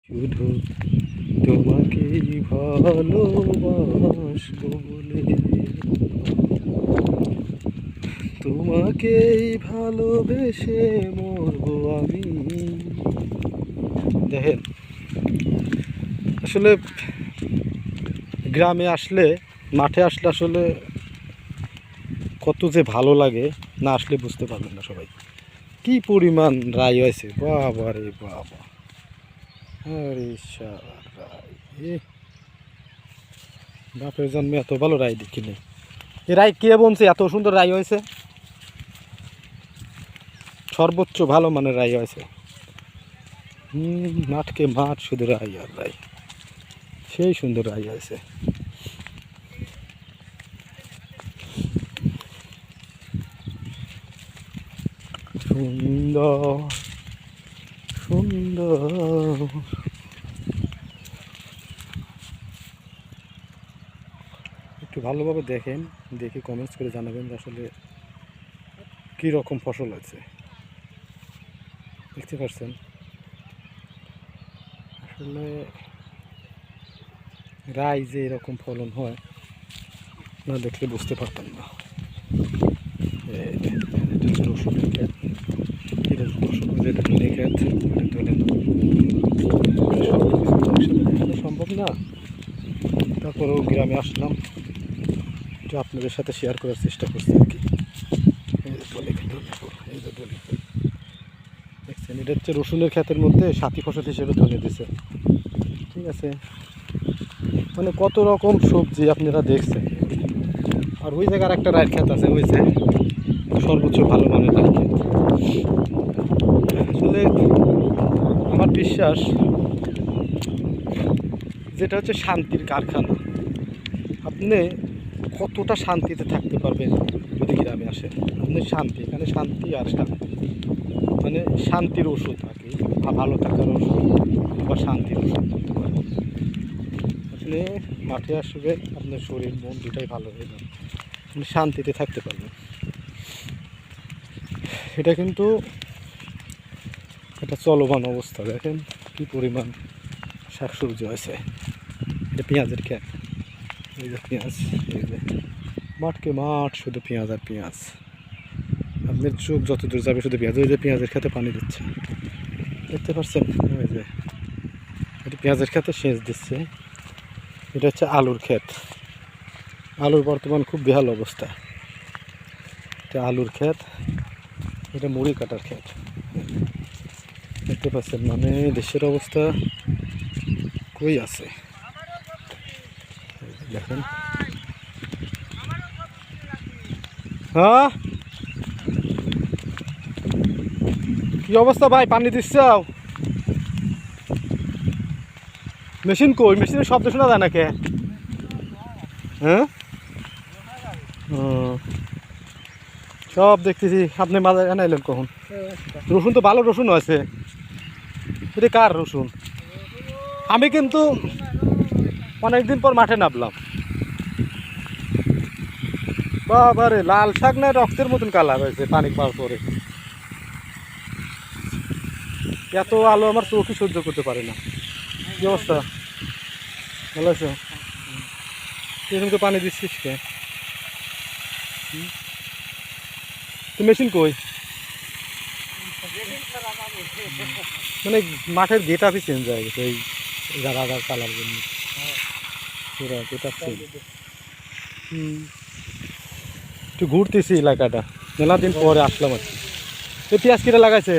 শুধু তোমাকেই ভালোবাসবো বলে, তোমাকেই ভালোবেসে মরবো আমি। দেখেন, আসলে গ্রামে আসলে, মাঠে আসলে আসলে কত যে ভালো লাগে, না আসলে বুঝতে পারবেন না সবাই। কি পরিমাণ রায় হয়েছে, বাবা রে বাবা, আরে শালা রায়, এ বাপের জন্মে এত ভালো রায় দেখিনি। এ রায় কে বলছে এত সুন্দর রায় হয়েছে? সর্বোচ্চ ভালো মানের রায় হয়েছে। মাঠকে মাঠ, শুধু রায় আর রায়, সেই সুন্দর রায় হয়েছে। সুন্দর সুন্দর। একটু ভালোভাবে দেখেন, দেখে কমেন্টস করে জানাবেন যে আসলে কী রকম ফসল আছে। দেখতে পাচ্ছেন, আসলে রাই যে এরকম ফলন হয় না দেখলে বুঝতে পারতাম না। এটা রসুনের ক্ষেত, এটা রসুনের ধনে ক্ষেত, ধনে দেখানো সম্ভব না, তারপরেও গ্রামে আসলাম, এটা আপনাদের সাথে শেয়ার করার চেষ্টা করছি আর কি। এই যে ধনে ক্ষেত, এই যে ধনে ক্ষেত দেখছেন, এটা হচ্ছে রসুনের ক্ষেতের মধ্যে সাথী ফসল হিসেবে ধনে দিছে। ঠিক আছে, মানে কত রকম সবজি আপনারা দেখছেন। আর ওই জায়গার একটা রায়ের ক্ষেত আছে, ওই যে সর্বোচ্চ ভালো মানের রায়ের ক্ষেত। আসলে আমার বিশ্বাস, যেটা হচ্ছে শান্তির কারখানা। আপনি কতটা শান্তিতে থাকতে পারবেন যদি গ্রামে আসেন। আপনি শান্তি, এখানে শান্তি আর শান্তি, মানে শান্তির ওষুধ আর কি, ভালো থাকার ওষুধ, আবার শান্তির ওষুধ বলতে পারেন। আপনি মাঠে আসবেন, আপনার শরীর মন দুটাই ভালো হয়ে যাবে, আপনি শান্তিতে থাকতে পারবেন। এটা কিন্তু একটা চলমান অবস্থা। দেখেন কি পরিমাণ শাকসবজি আছে। এটা পেঁয়াজের ক্ষেত, এই যে পেঁয়াজ, এই যে মাঠকে মাঠ, শুধু পেঁয়াজ আর পেঁয়াজ। আপনার চোখ যত দূর যাবে শুধু পেঁয়াজ। ওই যে পেঁয়াজের খেতে পানি দিচ্ছে, দেখতে পাচ্ছেন? ওই যে এটা পেঁয়াজের খেতে সেচ দিচ্ছে। এটা হচ্ছে আলুর ক্ষেত। আলুর বর্তমান খুব বেহাল অবস্থা। এটা আলুর ক্ষেত, এটা মুড়ি কাটার ক্ষেত। দেখতে পাচ্ছেন, মানে দেশের অবস্থা কই আছে দেখেন। হ্যাঁ, কি অবস্থা ভাই? পানি দিচ্ছ? মেশিন কই? মেশিনের শব্দ শোনা যায় নাকি? হ্যাঁ, সব দেখতেছি। আপনি মাঝে এনে এলেন কখন? রসুন তো ভালো রসুন আছে। এটা কার রসুন? আমি কিন্তু অনেকদিন পর মাঠে নামলাম। বাবারে, লাল শাক না রক্তের মতন কালার হয়েছে পানি পাওয়ার পরে। এত আলো আমার চোখই সহ্য করতে পারে না। কি অবস্থা? ভালো আছো? এরকম তো পানি দিচ্ছিস কে? তুই মেশিন কই? মানে মাঠের গেট আপই চেঞ্জ হয়ে গেছে এই রাগার কালার জন্য। পুরা গেট আপ চেঞ্জ। একটু ঘুরতেছি এলাকাটা, মেলা দিন পরে আসলাম আর কি। এই পেঁয়াজ কেটে লাগাইছে?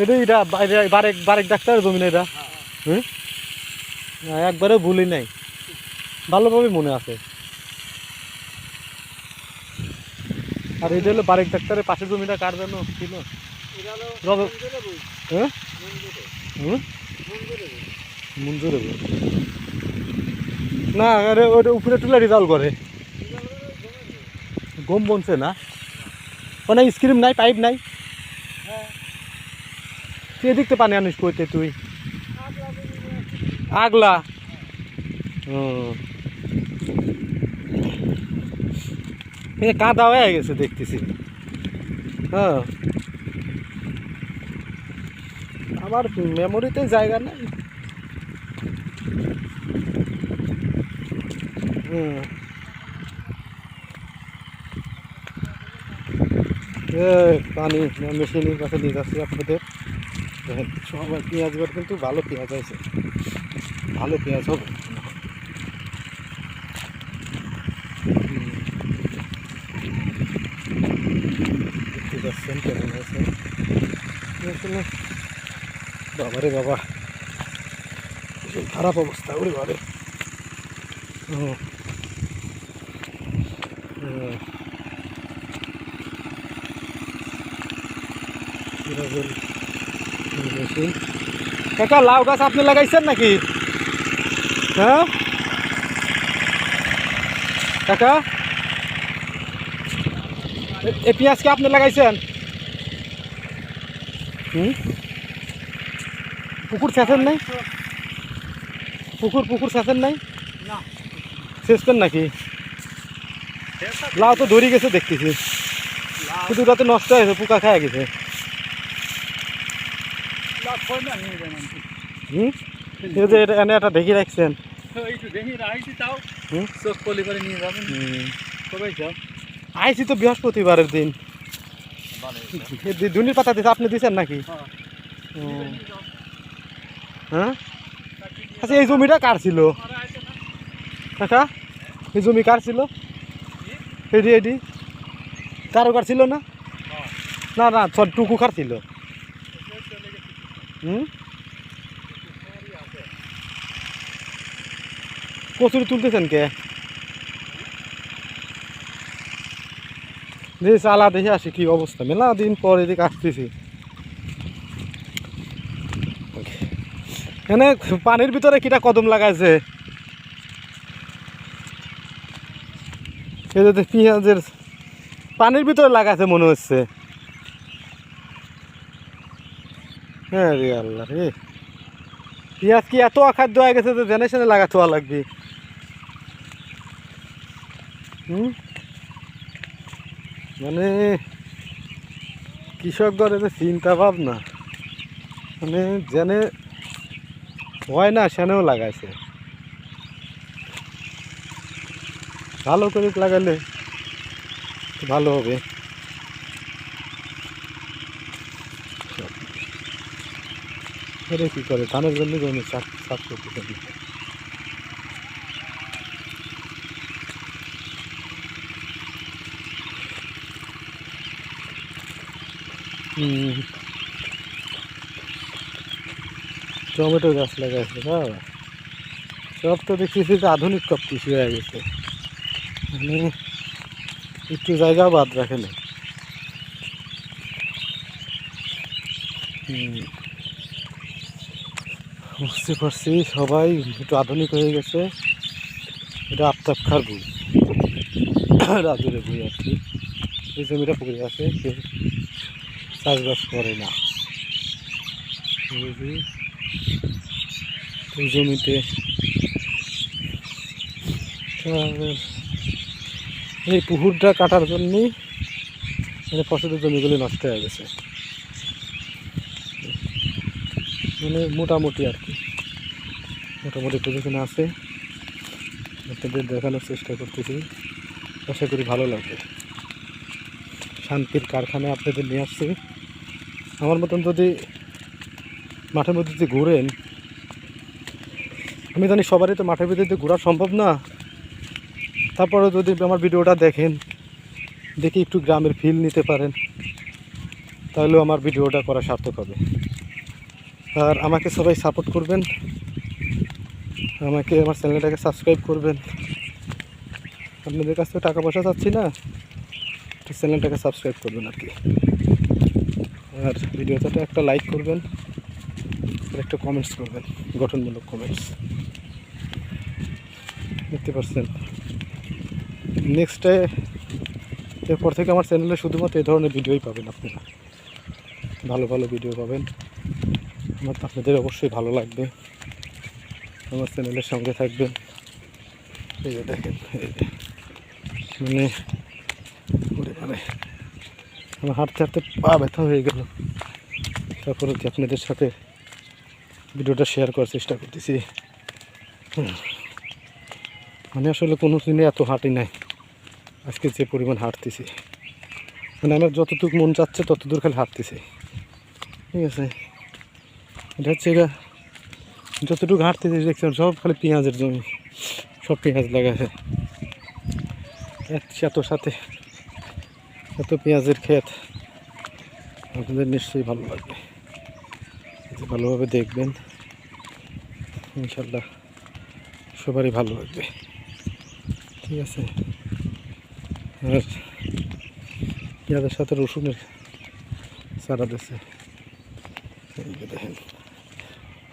এটা এটা বারেক বারেক ডাক্তার জমিন এটা। হ্যাঁ, একবারে ভুলি নাই, ভালোভাবে মনে আছে। আর এটা হলো বারেক ডাক্তারের পাশের জমিটা কার জন্য ছিল? হ্যাঁ, মঞ্জুর না, আরে ওটা উপরে তুলে রেজাল্ট করে। গম বনছে না, মানে স্ক্রিম নাই, পাইপ নাই। তুই এদিক তো পানি আনিস কইতে তুই? আগলা। কাদা হয়ে গেছে দেখতেছি। হ্যাঁ, আমার মেমোরিতে জায়গা নেই। পানি মেশিনের কাছে নিয়ে যাচ্ছি আপনাদের। দেখেন সবাই পেঁয়াজগুলো কিন্তু ভালো পেঁয়াজ আছে, ভালো পেঁয়াজ হবে। দেখতে পাচ্ছেন কেমন আছে বাবারে বাবা, খারাপ অবস্থা ওরে বাবারে। কাকা লাউ গাছ আপনি লাগাইছেন নাকি? হ্যাঁ কাকা, এই পেঁয়াজ কি আপনি লাগাইছেন? পুকুর ছেঁচেন নাই? পুকুর ছেঁচেন নাই? ছেঁচবেন নাকি? লাউ তো ধরে গেছে দেখতেছি, শুধু রাতে নষ্ট হয়েছে, পোকা খায় গেছে। এনে একটা ঢেকে রাখছেন। আইসি তো বৃহস্পতিবারের দিন, দুনির পাতা দিচ্ছে, আপনি দিচ্ছেন নাকি? হ্যাঁ আচ্ছা, এই জমিটা কার ছিল কাকা? এই জমি কার ছিল? এডি এডি কারো কার ছিল না? না না টুকু কার ছিল? কচুরি তুলতেছেন কে? দেখি চালা দেখে আসি কি অবস্থা, মেলা দিন পর এদিকে আসতেছি। এখানে পানির ভিতরে কিটা কদম লাগাইছে, পেঁয়াজের পানির ভিতরে লাগাইছে মনে হচ্ছে। হ্যাঁ রে আল্লাহ রে, পেঁয়াজ কি এত অখাদ্য হয়ে গেছে যে জেনে শুনে লাগাতে হওয়া লাগবে। মানে কৃষকদের যে চিন্তা ভাবনা, মানে জেনে হয় না সেনেও লাগাইছে। ভালো করে লাগালে ভালো হবে। এটা কি করে ধানের জন্য জমি চাষ করতে টমেটো গাছ লাগাইছে বাবা, সব তো দেখতেছি যে আধুনিক সব কৃষি হয়ে গেছে, মানে একটু জায়গাও বাদ রাখে না। বুঝতে পারছি সবাই একটু আধুনিক হয়ে গেছে, এটা আফতাব খার বই, রাজুরে বই আর কি। এই জমিটা পড়ে আছে, সে চাষবাস করে না। এই জমিতে এই পুকুরটা কাটার জন্যই মানে ফসলের জমিগুলি নষ্ট হয়ে গেছে, মানে মোটামুটি আর কি, মোটামুটি পজিশনে আছে। আপনাদের দেখানোর চেষ্টা করতেছি, আশা করি ভালো লাগবে। শান্তির কারখানায় আপনাদের নিয়ে আসছি। আমার মতন যদি মাঠের মধ্যে যদি ঘুরেন, আমি জানি সবারই তো মাঠের ভিতরে ঘোরা সম্ভব না, তারপরে যদি আমার ভিডিওটা দেখেন, দেখে একটু গ্রামের ফিল নিতে পারেন, তাহলেও আমার ভিডিওটা করা সার্থক হবে। আর আমাকে সবাই সাপোর্ট করবেন, আমাকে আমার চ্যানেলটাকে সাবস্ক্রাইব করবেন। আপনাদের কাছ থেকে টাকা পয়সা চাচ্ছি না, চ্যানেলটাকে সাবস্ক্রাইব করবেন আর কি। আর ভিডিওটাতে একটা লাইক করবেন, আর একটা কমেন্টস করবেন, গঠনমূলক কমেন্টস। দেখতে পাচ্ছেন নেক্সটে এরপর থেকে আমার চ্যানেলে শুধুমাত্র এই ধরনের ভিডিওই পাবেন আপনারা, ভালো ভালো ভিডিও পাবেন। আমার আপনাদের অবশ্যই ভালো লাগবে, আমার চ্যানেলের সঙ্গে থাকবেন। এই যে দেখেন, মানে আমার হাঁটতে হাঁটতে পা ব্যথা হয়ে গেল, তারপরে কি আপনাদের সাথে ভিডিওটা শেয়ার করার চেষ্টা করতেছি। আমি আসলে কোনো দিনে এত হাঁটি নাই, আজকে যে পরিমাণ হাঁটতেছি, মানে আমার যতটুকু মন চাচ্ছে ততদূর খালি হাঁটতেছি। ঠিক আছে, এটা হচ্ছে যতটুকু হাঁটতেছি দেখছেন সব খালি পেঁয়াজের জমি, সব পেঁয়াজ লাগাছে এত সাথে, এত পেঁয়াজের ক্ষেত। আপনাদের নিশ্চয়ই ভালো লাগবে, ভালোভাবে দেখবেন, ইনশাল্লাহ সবারই ভালো লাগবে। ঠিক আছে, আর পেঁয়াজের সাথে রসুনের চারা দিয়েছে, দেখেন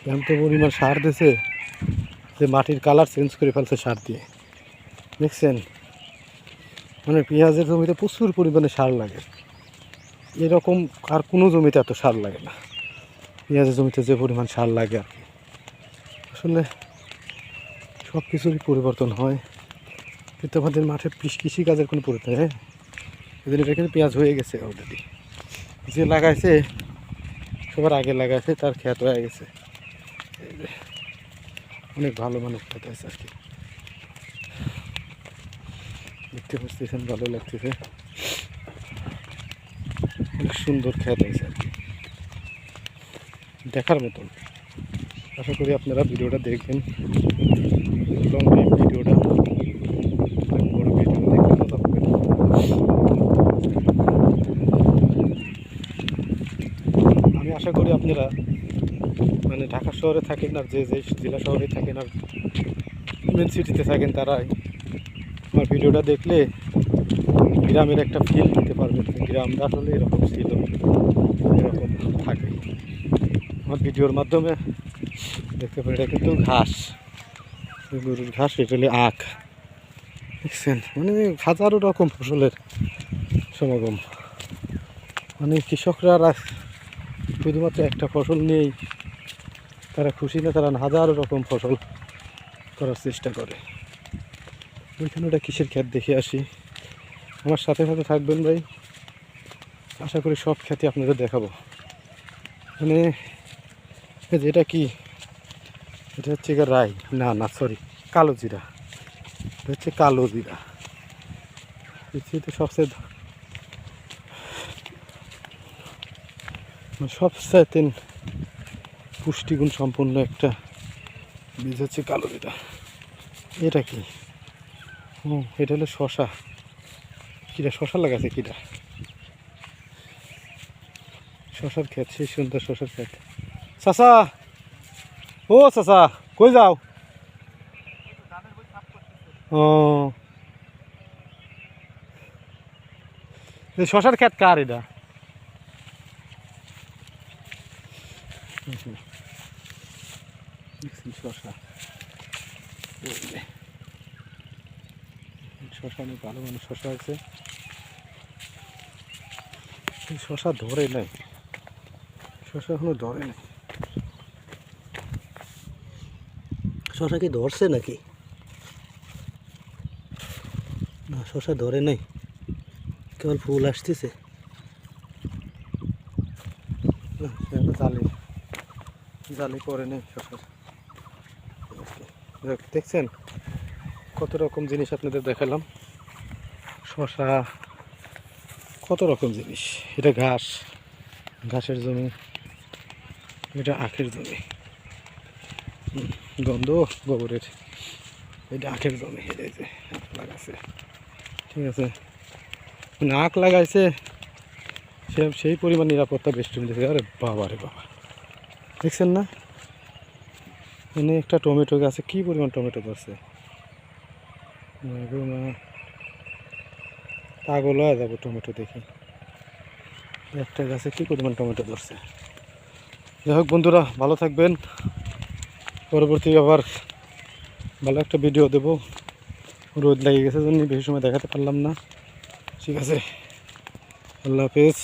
এমন তো পরিমাণ সার দিয়েছে যে মাটির কালার চেঞ্জ করে ফেলছে সার দিয়ে, দেখছেন? মানে পেঁয়াজের জমিতে প্রচুর পরিমাণে সার লাগে, এরকম আর কোনো জমিতে এত সার লাগে না, পেঁয়াজের জমিতে যে পরিমাণ সার লাগে আর কি। আসলে সব কিছুরই পরিবর্তন হয়, কিন্তু আমাদের মাঠে কৃষিকাজের কোনো পরিবর্তন নেই। এদিন এটা কিন্তু পেঁয়াজ হয়ে গেছে অলরেডি, যে লাগাইছে সবার আগে লাগাইছে তার ক্ষেত হয়ে গেছে, অনেক ভালো মানের ক্ষেত আছে আর কি। দেখতে পাচ্ছেন, ভালো লাগতেছে, অনেক সুন্দর ক্ষেত আছে আর কি, দেখার মতন। আশা করি আপনারা ভিডিওটা দেখবেন, লং টাইম ভিডিওটা, বড় ভিডিও দেখতে থাকবেন। আমি আশা করি আপনারা মানে ঢাকা শহরে থাকেন আর যে জেলা শহরে থাকেন আর মেন সিটিতে থাকেন, তারাই আমার ভিডিওটা দেখলে গ্রামের একটা ফিল দিতে পারবেন, গ্রামটা আসলে এরকম ছিল, এরকম থাকে। আমার ভিডিওর মাধ্যমে দেখতে পারি, এটা কিন্তু ঘাস, গরুর ঘাস, এটা হলে আখ, দেখছেন? মানে হাজারো রকম ফসলের সমাগম, মানে কৃষকরা শুধুমাত্র একটা ফসল নিয়েই তারা খুশি না, তারা হাজারো রকম ফসল করার চেষ্টা করে। ওইখানে ওটা কিসের ক্ষেত দেখে আসি, আমার সাথে সাথে থাকবেন ভাই, আশা করি সব ক্ষেতে আপনাদের দেখাবো। মানে যেটা কি, এটা হচ্ছে রাই, না সরি, কালো জিরা, এটা হচ্ছে কালো জিরা, পৃথিবীতে সবচাইতে পুষ্টিগুণ সম্পন্ন একটা বীজ হচ্ছে কালো জিরা। এটা কি? এটা হলো শশা, কিরা শশা লাগাছে, কিরা শশার ক্ষেত, সেই সুন্দর শশার ক্ষেত। চাচা, ও চাচা, কই যাও? ও, শশার ক্ষেত কার এটা? শশা, শশা অনেক ভালো মানে শশা আছে, শশা ধরে নাই, শশা এখনো ধরে নাই। শশা কি ধরছে নাকি? না, শশা ধরে নাই, কেবল ফুল আসতেছে। জালি জালি পরে নেই শশার। দেখছেন কত রকম জিনিস আপনাদের দেখালাম, শশা, কত রকম জিনিস। এটা ঘাস, ঘাসের জমি, এটা আখের জমি, গন্ধ গোবরের, এটা আখের জমি, এটা যে আখ লাগাইছে। ঠিক আছে, মানে আখ লাগাইছে, সেই পরিমাণ নিরাপত্তা বেষ্টনী দিয়েছে। আরে বাবা রে বাবা, দেখছেন না? মানে একটা টমেটো গাছে কি পরিমাণ টমেটো ধরছে, পাগল হয়ে যাবো টমেটো দেখে, একটা গাছে কি পরিমাণ টমেটো ধরছে। যাই হোক বন্ধুরা, ভালো থাকবেন, পরবর্তী আবার ভালো একটা ভিডিও দেব। রোদ লেগে গেছে জন্য বেশি সময় দেখাতে পারলাম না। ঠিক আছে, আল্লাহ হাফেজ।